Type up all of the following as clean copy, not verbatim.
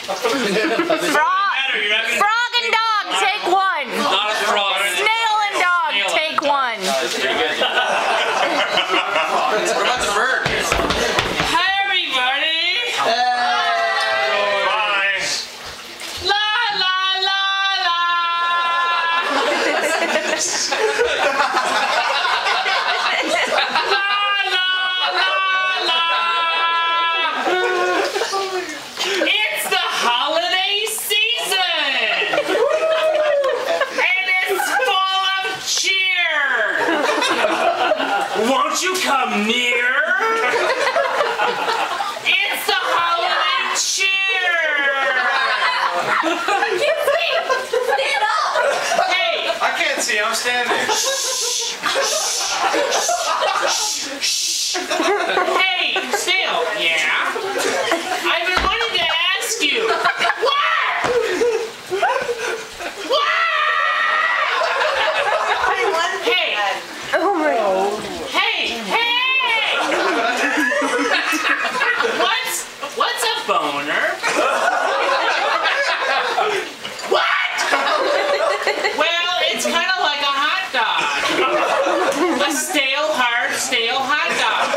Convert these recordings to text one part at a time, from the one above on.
Frog and dog, take one. Not a frog. Snail and dog, take one. That's pretty good. What about the bird? Hi, everybody. Bye. La la la la. It's the holiday season! And it's full of cheer! Won't you come near? It's the holiday cheer! Stand up. Hey! I can't see, I'm standing. Hey, Snail, yeah? I've been wanting to ask you. What? What? Hey. Oh my God. Hey, hey! What's a boner? What? Well, it's kind of like a hot dog. A stale hot dog.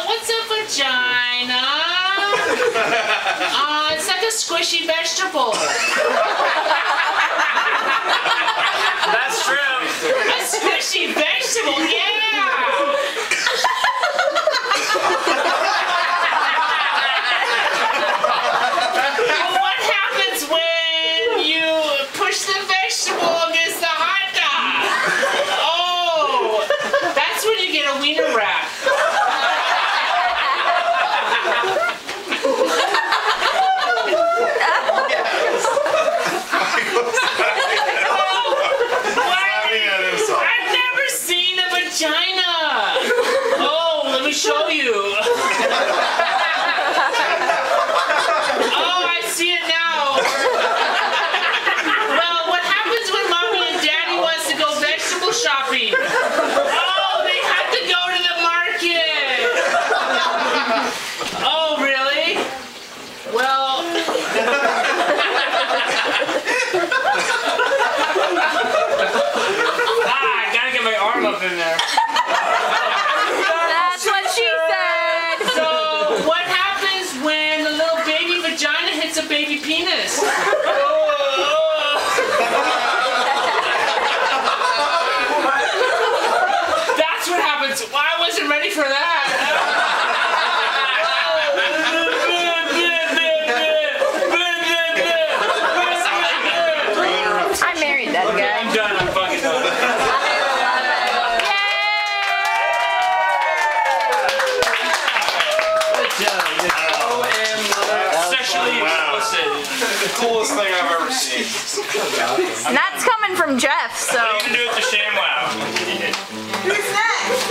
What's a vagina? It's like a squishy vegetable. That's true. A squishy vegetable, yeah! What happens when you push the vegetable against the hot dog? Oh, that's when you get a wiener wrap. I've never seen a vagina. Oh, let me show you. Oh, I see it now. Well, what happens when mommy and daddy wants to go vegetable shopping? Oh, they have to go to the market. Oh, really? Well... I gotta get my arm up in there. That's what she said. So, what happens when the little baby vagina hits a baby penis? That's what happens. Well, I wasn't ready for that. I married that guy. I'm done. I'm fucking done. Sexually explicit. The coolest thing I've ever seen. And that's coming from Jeff, so. You can do it to ShamWow.